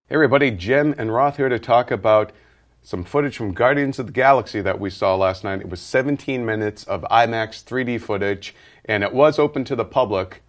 Hey everybody, Jim and Roth here to talk about some footage from Guardians of the Galaxy that we saw last night. It was 17 minutes of IMAX 3D footage, and it was open to the public,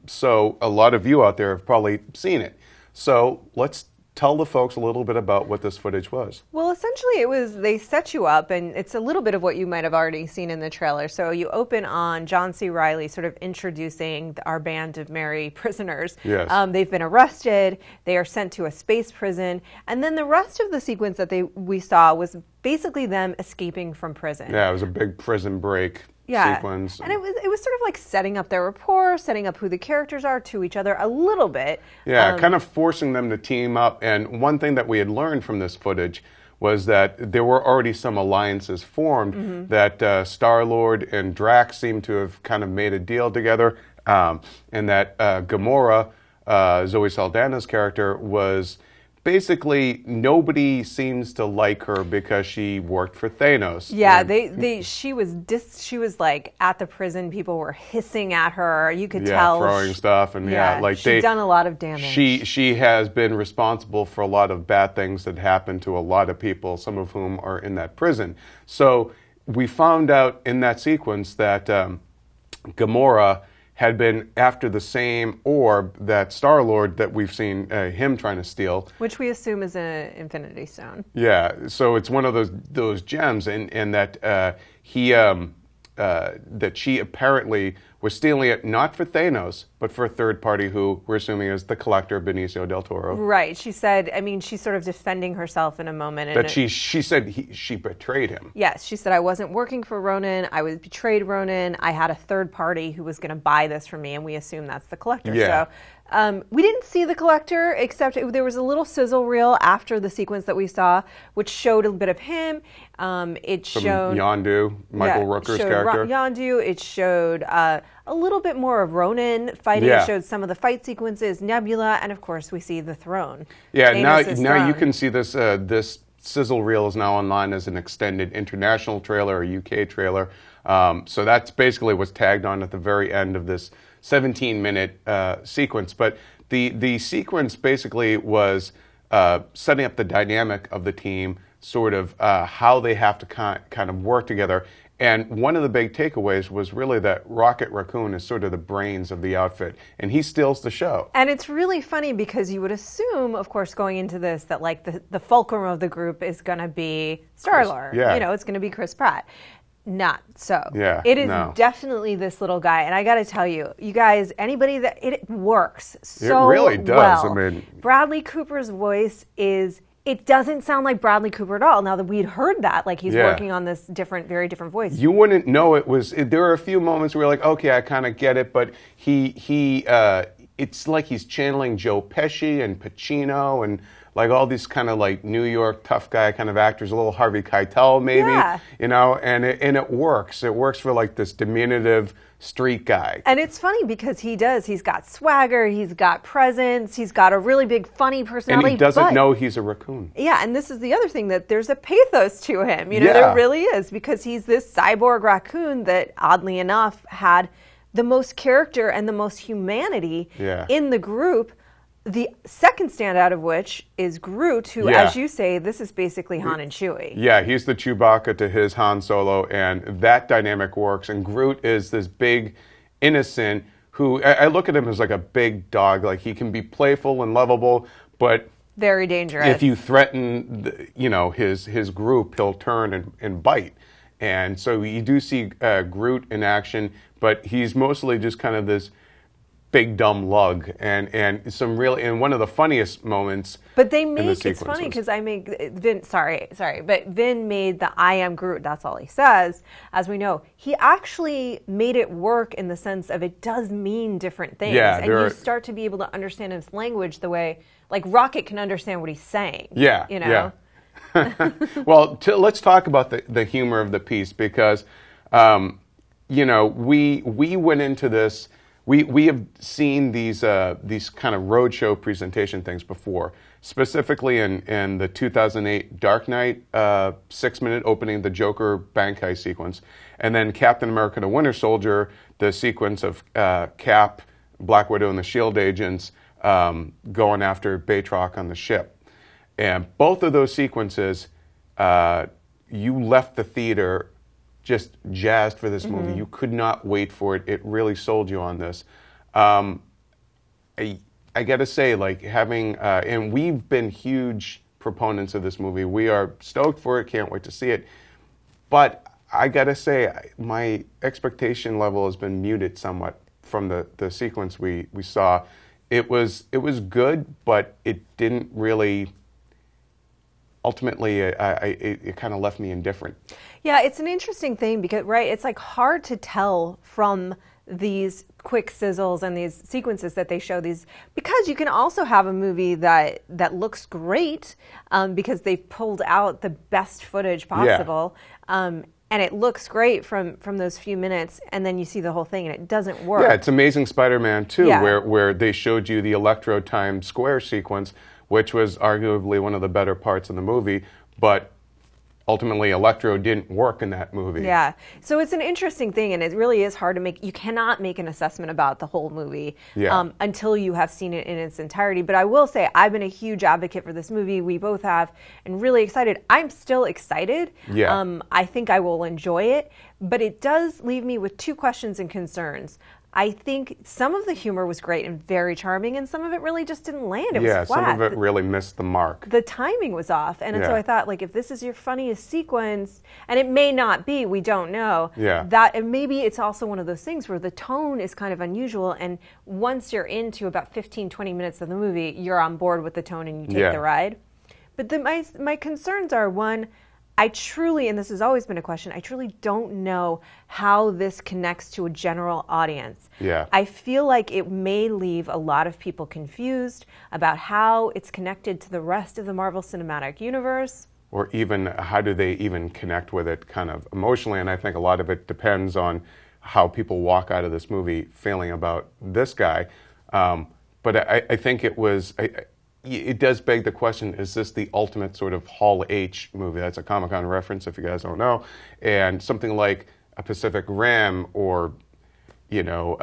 so a lot of you out there have probably seen it. So let's tell the folks a little bit about what this footage was. Well, essentially they set you up, and it's a little bit of what you might have already seen in the trailer. So you open on John C. Reilly sort of introducing our band of merry prisoners. Yes. They've been arrested, they are sent to a space prison, and then the rest of the sequence that we saw was basically them escaping from prison. Yeah, it was a big prison break sequence. And it was sort of like setting up their rapport, setting up who the characters are to each other a little bit. Yeah, kind of forcing them to team up. And one thing that we had learned from this footage was that there were already some alliances formed, that Star-Lord and Drax seemed to have kind of made a deal together, and that Gamora, Zoe Saldana's character, was basically nobody seems to like her because she worked for Thanos. Yeah, she was like at the prison. People were hissing at her. You could tell throwing stuff, and like she'd done a lot of damage. She has been responsible for a lot of bad things that happened to a lot of people, some of whom are in that prison. So we found out in that sequence that Gamora had been after the same orb that Star-Lord that we've seen him trying to steal. Which we assume is an Infinity Stone. Yeah, so it's one of those gems, and that that she apparently was stealing it not for Thanos, but for a third party who we're assuming is the collector, Benicio del Toro. Right. She said, I mean, she's sort of defending herself in a moment. That she said she betrayed him. Yes, she said, I wasn't working for Ronan. I was betrayed Ronan. I had a third party who was going to buy this from me, and we assume that's the collector. Yeah. So we didn't see the collector, except there was a little sizzle reel after the sequence that we saw, which showed a bit of him. It showed Yondu, Michael Rooker's character. Yondu. It showed a little bit more of Ronan fighting. Yeah. It showed some of the fight sequences, Nebula, and of course we see the throne. Yeah, Thanos' now throne. you can see this. This sizzle reel is now online as an extended international trailer or UK trailer. So that's basically what's tagged on at the very end of this 17-minute sequence. But the sequence basically was setting up the dynamic of the team, sort of how they have to kind of work together. And one of the big takeaways was really that Rocket Raccoon is sort of the brains of the outfit, and he steals the show. And it's really funny because you would assume, of course, going into this, that like the fulcrum of the group is going to be Star-Lord. Yeah. You know, it's going to be Chris Pratt. Not so. Yeah, it is definitely this little guy, and I got to tell you, you guys, anybody that it works so it really does. Well. I mean, Bradley Cooper's voice is. It doesn't sound like Bradley Cooper at all. Now that we'd heard that, like he's working on this very different voice. You wouldn't know it was. There are a few moments where you're like, okay, I kind of get it, but it's like he's channeling Joe Pesci and Pacino and like all these kind of like New York tough guy kind of actors, a little Harvey Keitel maybe, you know, and it works. It works for like this diminutive street guy. And it's funny because he's got swagger, he's got presence, he's got a really big funny personality. And he doesn't know he's a raccoon. Yeah, and this is the other thing, that there's a pathos to him. You know, there really is, because he's this cyborg raccoon that, oddly enough, had the most character and the most humanity in the group. The second standout of which is Groot, who, as you say, this is basically Han and Chewie. Yeah, he's the Chewbacca to his Han Solo, and that dynamic works. And Groot is this big innocent who, I look at him as like a big dog. Like, he can be playful and lovable, but very dangerous. If you threaten, his group, he'll turn and bite. And so you do see Groot in action, but he's mostly just kind of this big dumb lug, and some really, and one of the funniest moments. But they make, it's funny because Vin made the I am Groot, that's all he says. As we know, he actually made it work in the sense of it does mean different things. Yeah, and you start to be able to understand his language the way, like Rocket can understand what he's saying. Yeah, you know? Yeah. Well, let's talk about the humor of the piece, because, we went into this. We have seen these kind of roadshow presentation things before, specifically in the 2008 Dark Knight 6-minute opening, the Joker bank heist sequence, and then Captain America: The Winter Soldier, the sequence of Cap, Black Widow, and the S.H.I.E.L.D. agents going after Batroc on the ship. And both of those sequences, you left the theater just jazzed for this movie. You could not wait for it. It really sold you on this. I got to say, like, having, and we've been huge proponents of this movie. We are stoked for it, can't wait to see it. But I got to say, my expectation level has been muted somewhat from the sequence we saw. It was good, but it didn't really, ultimately, it kind of left me indifferent. Yeah, it's an interesting thing because, right, it's like hard to tell from these quick sizzles and these sequences that they show these, because you can also have a movie that looks great because they've pulled out the best footage possible. Yeah. And it looks great from those few minutes, and then you see the whole thing and it doesn't work. Yeah, it's Amazing Spider-Man 2, where they showed you the Electro Times Square sequence, which was arguably one of the better parts of the movie, but ultimately Electro didn't work in that movie. Yeah, so it's an interesting thing, and it really is hard to make. You cannot make an assessment about the whole movie until you have seen it in its entirety. But I will say, I've been a huge advocate for this movie. We both have, and really excited. I'm still excited. Yeah. I think I will enjoy it, but it does leave me with two questions and concerns. I think some of the humor was great and very charming, and some of it really just didn't land. It was flat. Some of it really missed the mark. The timing was off. And so I thought, like, if this is your funniest sequence, and it may not be, we don't know, and maybe it's also one of those things where the tone is kind of unusual, and once you're into about 15, 20 minutes of the movie, you're on board with the tone and you take the ride. But my concerns are, one, I truly, and this has always been a question, I truly don't know how this connects to a general audience. Yeah. I feel like it may leave a lot of people confused about how it's connected to the rest of the Marvel Cinematic Universe. Or even how do they even connect with it kind of emotionally, and I think a lot of it depends on how people walk out of this movie feeling about this guy. But I think it was... It does beg the question, is this the ultimate sort of Hall H movie? That's a Comic-Con reference if you guys don't know. And something like a Pacific Rim or, you know,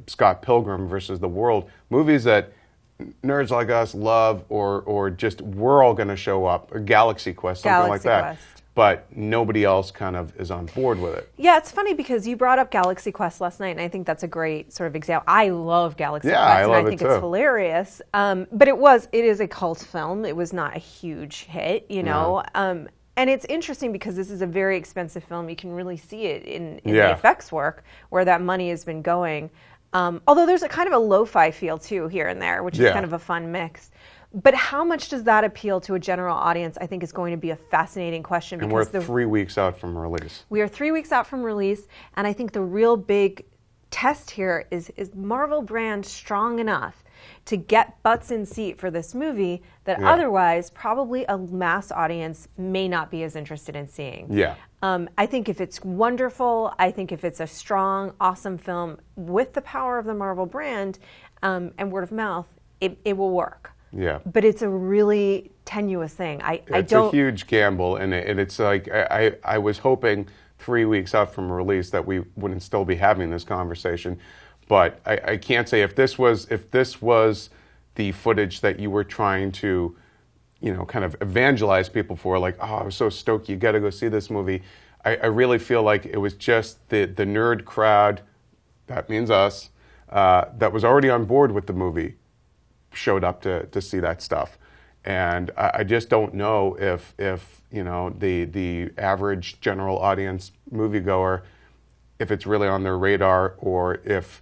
Scott Pilgrim versus the World, movies that nerds like us love or just we're all going to show up, or Galaxy Quest, something like that. But nobody else kind of is on board with it. Yeah, it's funny because you brought up Galaxy Quest last night, and I think that's a great sort of example. I love Galaxy Quest, I love and I think it too. It's hilarious. But it is a cult film. It was not a huge hit, you know. No. And it's interesting because this is a very expensive film. You can really see it in the effects work, where that money has been going. Although there's a kind of a lo-fi feel, too, here and there, which is kind of a fun mix. But how much does that appeal to a general audience, I think, is going to be a fascinating question. And we're 3 weeks out from release. We are 3 weeks out from release, and I think the real big test here is Marvel brand strong enough to get butts in seat for this movie that otherwise probably a mass audience may not be as interested in seeing. Yeah. I think if it's wonderful, I think if it's a strong, awesome film with the power of the Marvel brand and word of mouth, it will work. Yeah. But it's a really tenuous thing. It's a huge gamble, and it's like I was hoping 3 weeks out from release that we wouldn't still be having this conversation. But I can't say if this was the footage that you were trying to, you know, kind of evangelize people for, like, oh, I was so stoked, you got to go see this movie. I really feel like it was just the nerd crowd, that means us, that was already on board with the movie, showed up to see that stuff. And I just don't know if you know, the average general audience moviegoer, if it's really on their radar, or if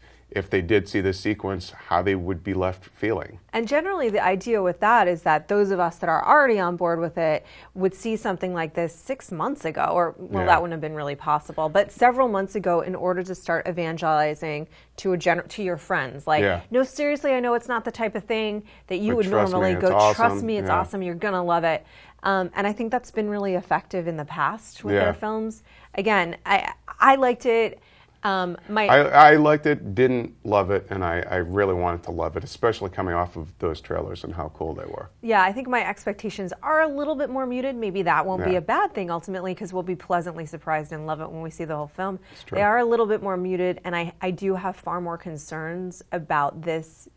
they did see this sequence, how they would be left feeling. And generally the idea with that is that those of us that are already on board with it would see something like this 6 months ago, or, well, that wouldn't have been really possible, but several months ago, in order to start evangelizing to your friends. Like, no, seriously, I know it's not the type of thing that you would normally go, awesome. Trust me, it's awesome, you're going to love it. And I think that's been really effective in the past with their films. Again, I liked it. I liked it, didn't love it, and I really wanted to love it, especially coming off of those trailers and how cool they were. Yeah, I think my expectations are a little bit more muted. Maybe that won't be a bad thing ultimately, because we'll be pleasantly surprised and love it when we see the whole film. They are a little bit more muted, and I do have far more concerns about this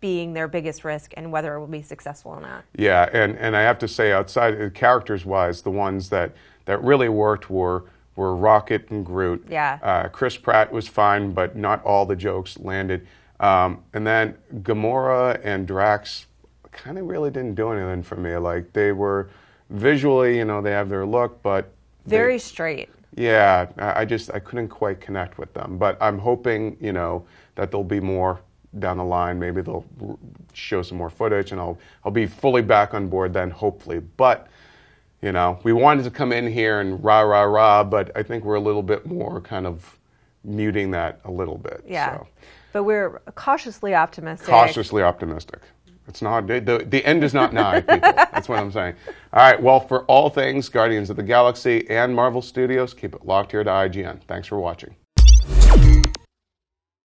being their biggest risk and whether it will be successful or not. Yeah, and I have to say, outside characters-wise, the ones that really worked were Rocket and Groot. Yeah. Chris Pratt was fine, but not all the jokes landed. And then Gamora and Drax kind of really didn't do anything for me. Like, they were visually, you know, they have their look, but very straight. Yeah, I couldn't quite connect with them. But I'm hoping, you know, that there'll be more down the line. Maybe they'll show some more footage, and I'll be fully back on board then, hopefully. But, you know, we wanted to come in here and rah, rah, rah, but I think we're a little bit more kind of muting that a little bit. Yeah, so. But we're cautiously optimistic. Cautiously optimistic. It's not, the end is not nigh, people. That's what I'm saying. All right, well, for all things Guardians of the Galaxy and Marvel Studios, keep it locked here to IGN. Thanks for watching.